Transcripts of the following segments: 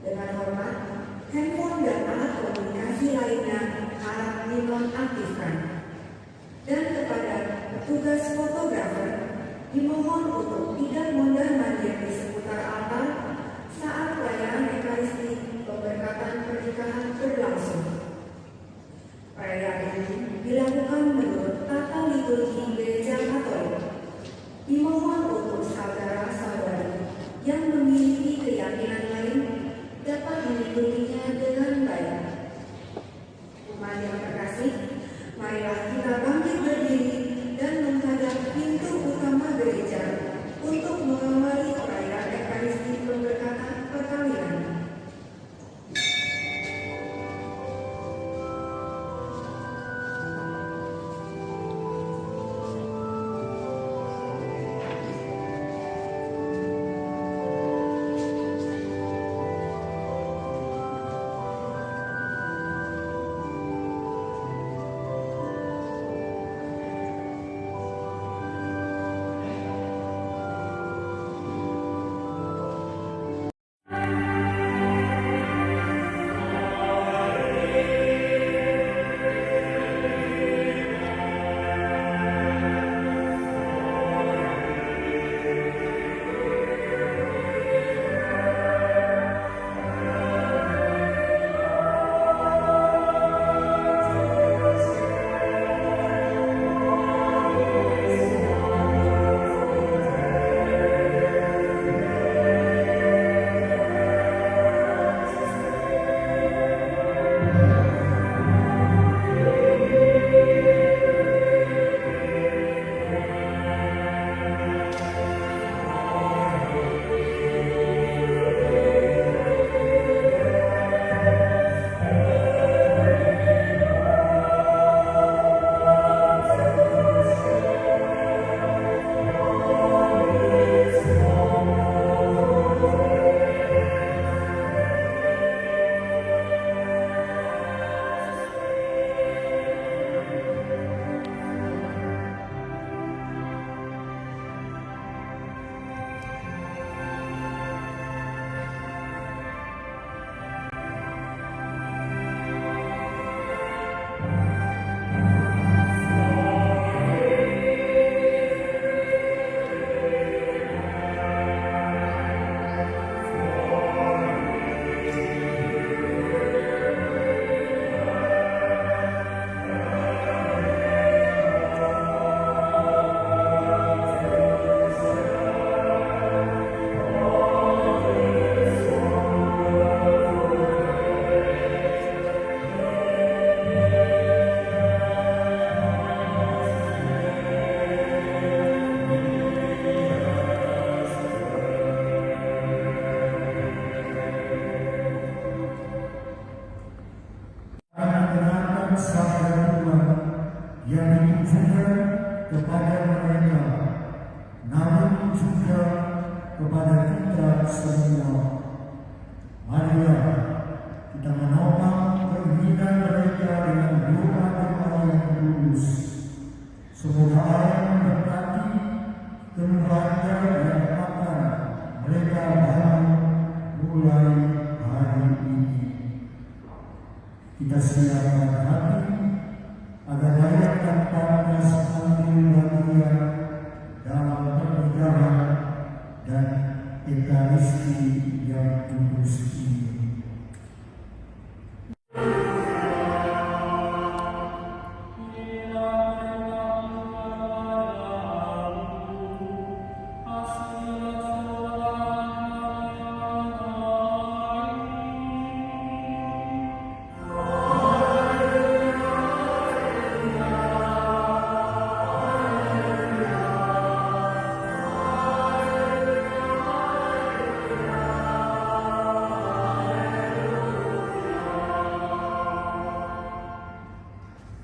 Dengan hormat, handphone dan alat komunikasi lainnya harap dinonaktifkan. Dan kepada petugas fotografer, dimohon untuk tidak mondar-mandir di seputar altar saat perayaan Ekaristi pemberkatan pernikahan berlangsung. Perayaan ini dilakukan menurut tata liturgi Gereja Katolik. Dimohon untuk saudara-saudari yang memiliki keyakinan lain dapat mengikutinya dengan baik. Umat yang terkasih, marilah kita bangkit berdiri dan menghadap pintu utama gereja untuk mengawali perayaan Ekaristi pemberkatan perkawinan. yang ditujukan kepada mereka, namun juga kepada kita semua. Marilah kita menopang perwira mereka dengan doa-doa yang tulus. Semoga Allah memberkati keluarga yang akan mereka bangun mulai hari ini. Kita siapkan hati agar layak dan pantas ambil bagian dalam pernikahan dan Ekaristi yang kudus ini.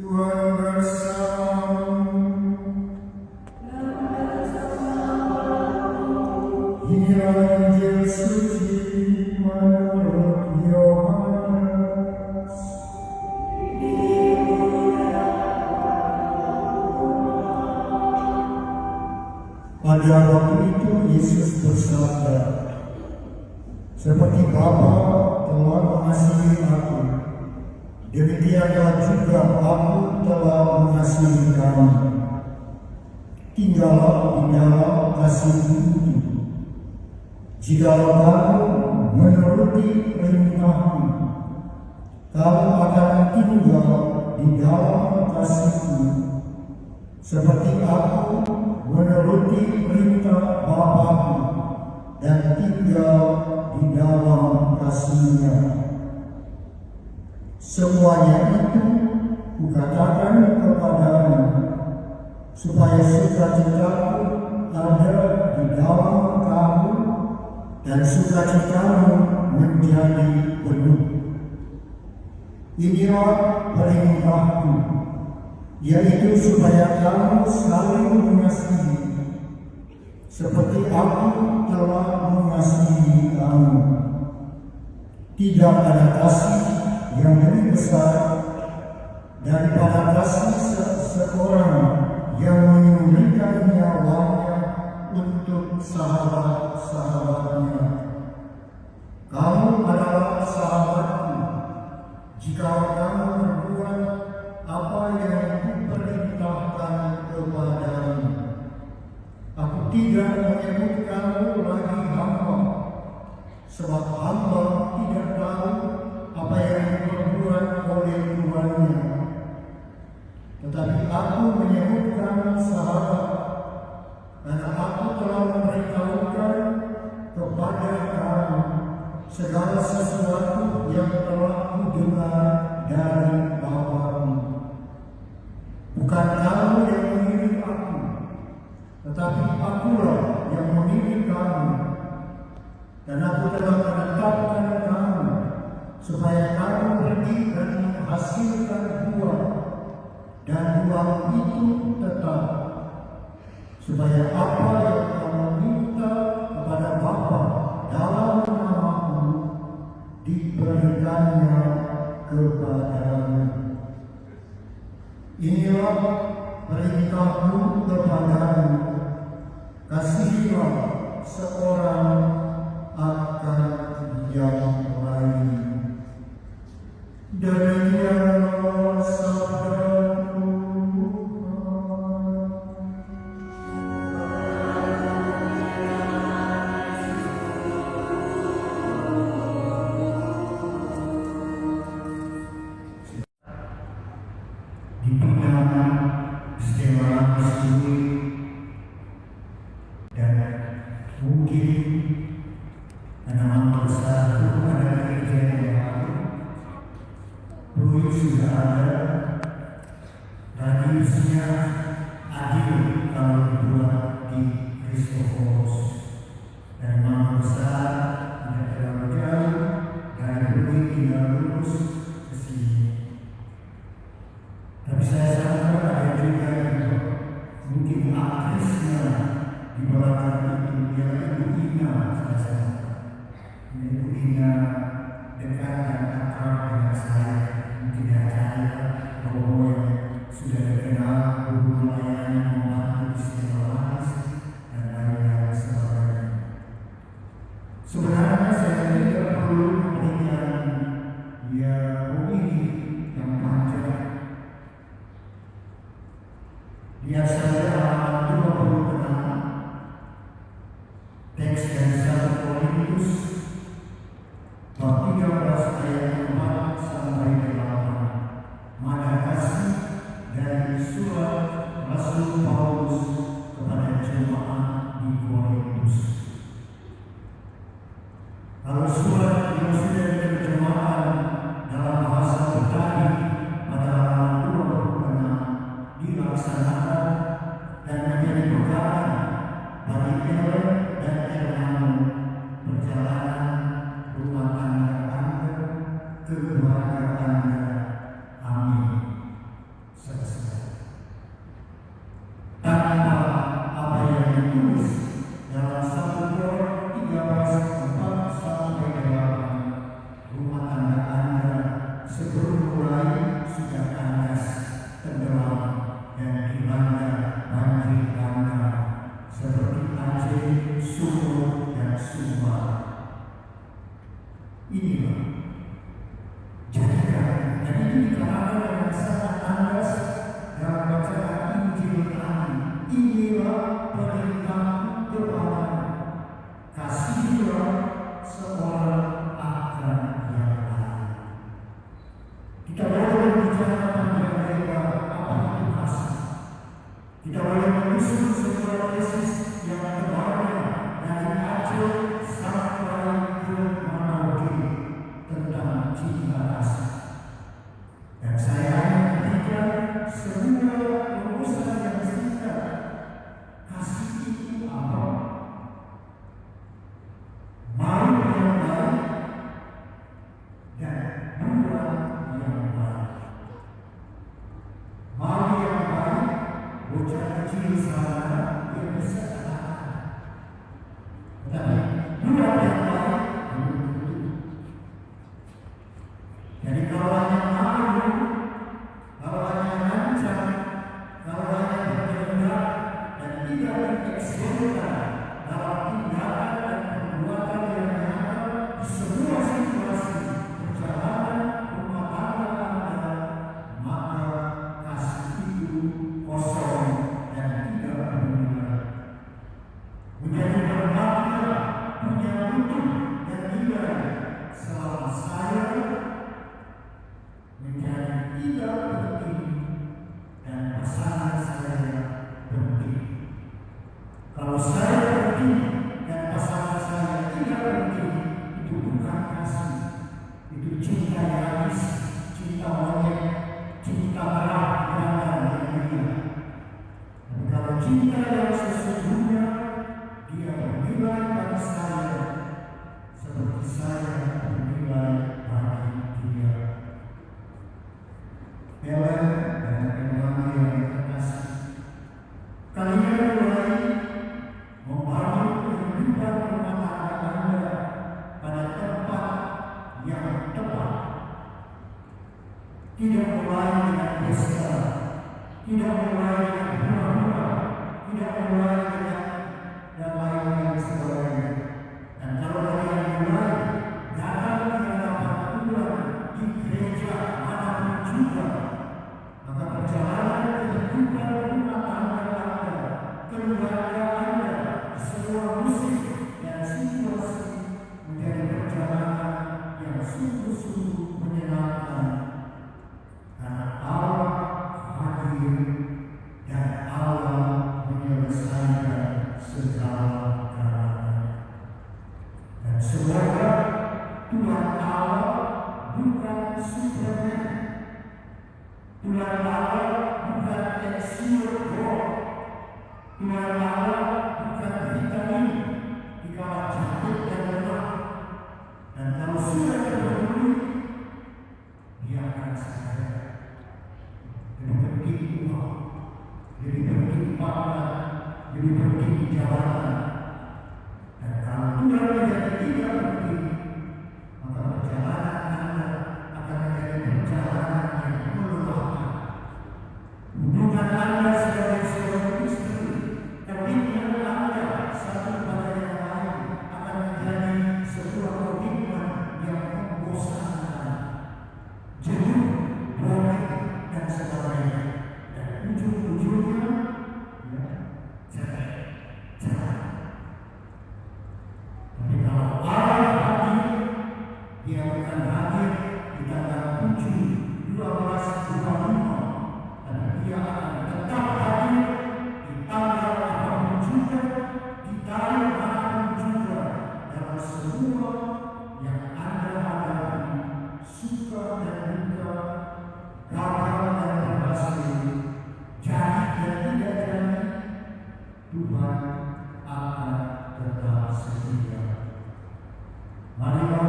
Tuhan bersamamu. Inilah Injil suci menurut Yohanes. Pada waktu itu Yesus bersabda, seperti Bapa telah mengasihi aku, demikianlah juga aku telah mengasihi kamu. Tinggallah di dalam kasih-Ku itu. Jikalau kamu menuruti perintah-Ku, kamu akan tinggal di dalam kasih-Ku, seperti aku menuruti perintah Bapa-Ku dan tinggal di dalam kasih-Nya. Semuanya itu Kukatakan kepadamu, supaya sukacitaku ada di dalam kamu dan sukacitamu menjadi penuh. Inilah perintahku, yaitu supaya kamu saling mengasihi, seperti aku telah mengasihi kamu. Tidak ada kasih yang lebih besar daripada kasih seseorang yang menyembelihkan nyawanya untuk sahabat-sahabatnya. Kamu adalah sahabatku jika kamu berbuat apa yang kuperintahkan kepadamu. Aku tidak menyebut kamu lagi hamba, sebab hamba tidak tahu apa yang diperbuat oleh tuannya. Tetapi aku menyebut kamu sahabat, karena aku telah memberitahukan kepada kamu segala sesuatu yang telah kudengar dari Bapa-Mu. Bukan kamu yang memilih aku, tetapi akulah yang memilih kamu. Dan aku telah menetapkan kamu supaya kamu pergi dan menghasilkan buah, dan buah itu tetap, supaya apa yang kamu minta kepada Bapa dalam nama-Ku diberikannya kepadamu. Inilah perintahku kepadamu, kasihilah seorang akan yang lain. Demikianlah sabda di pindangan istimewa Misteri dan mungkin tanaman besar pada gereja yang lalu. Peluit sudah ada, radiusnya adil kalau dibuat di Kristos, dan tanaman besar tidak terlalu jauh dari peluit tinggal lurus ke sini. Tapi saya sangka ada juga yang mungkin aktrisnya di belakang itu, dia Ibu Ina, saya Ibu Ina dekat dan akrab dengan saya. Mungkin ada bahwa yang sudah dikenal guru layanan membantu istimewa dan lain-lain sebagainya. Sebenarnya saya tidak perlu memberikan dia ini yang panjang. Lihat saja halaman 26, teks dari 1 Korintus bab 13 ayat 4 sampai 8. Maka kasih dari surat Rasul Paulus kepada jemaat di Korintus. Kalau surat yang sudah diterjemahkan dalam bahasa Ibrani pada halaman 26 dilaksanakan dan menjadi pegangan bagi Ellen dan Ernamu perjalanan rumah tangga Anda, keluarga Anda. Amin. Selesai. Tanpa apa yang ditulis dalam 1 Korintus 13:4 sampai 8, rumah tangga Anda sebelum mulai sudah kandas, tenggelam, dan dilanda banjir bandang seperti Aceh, Sumur, dan Sumbar. Inilah menyusun sebuah tesis yang tebalnya dari Aceh sampai ke Merauke tentang cinta kasih. Dan saya mengingatkan semua rumusan yang singkat. Kasih itu apa? Mau yang baik dan buat yang baik. Mau yang baik, bocah kecil sana dia bisa katakan. Tetapi buat yang baik belum tentu. Jadi kalau hanya malu, kalau hanya rancang, kalau hanya berkehendak dan tidak dieksekusikan dalam tindakan dan perbuatan yang nyata di semua situasi perjalanan rumah tangga Anda, maka kasih itu kosong dan tidak bernilai. Menjadi bermakna, punya mutu dan nilai selama saya menjadi tidak penting dan pasangan saya penting. Kalau saya penting dan pasangan saya tidak penting, itu bukan kasih, itu cinta yang habis, cinta monyet, cinta merah yang mulia. Dan kalau cinta yang sesungguhnya, dia bernilai bagi saya seperti saya bernilai bagi dia. Ellen dan Emily yang terkasih, kalian mulai membangun kehidupan rumah tangga Anda pada tempat yang tepat. Tidak mulai dengan pesta, tidak mulai dengan bunga-bunga, tidak mulai dengan dan lain-lain sebagainya. Dan kalau kalian mulai datang di hadapan Tuhan di gereja manapun juga, maka perjalanan kehidupan rumah tangga Anda, keluarga Anda, semua musik dan situasi menjadi perjalanan yang sungguh-sungguh menyenangkan. Karena Allah hadir dan Allah menyelesaikan segala-galanya. Dan semoga Tuhan Allah bukan Superman. Tuhan Allah bukan Exio God. Tuhan Allah bukan vitamin di kala jatuh dan lemah. Dan kalau sudah terdahulu, dia akan sadar. Lebih penting uang, lebih penting pangkat, lebih penting jabatan. Dan kalau Tuhan menjadi tidak penting, maka perjalanan Anda akan menjadi perjalanan yang melelahkan. Hubungan Anda sebagai seorang istri, komitmen Anda satu pada yang lain akan menjadi sebuah komitmen yang membosankan, jenuh, boring dan sebagainya. Dan ujung-ujungnya, ya, cerai. Tapi kalau Allah hadir, dia akan hadir di tanggal 7/12/25, dan dia akan tetap hadir di tanggal apapun juga, di tahun manapun juga, dalam semua yang Anda hadapi, suka dan duka, gagal dan berhasil, jadi dan tidak jadi, Tuhan akan tetap setia. Marilah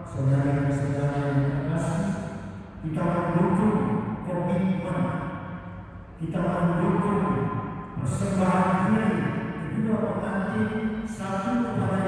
saudara-saudara yang terkasih, kita mendukung komitmen, kita mendukung persembahan diri kedua pengantin satu kepada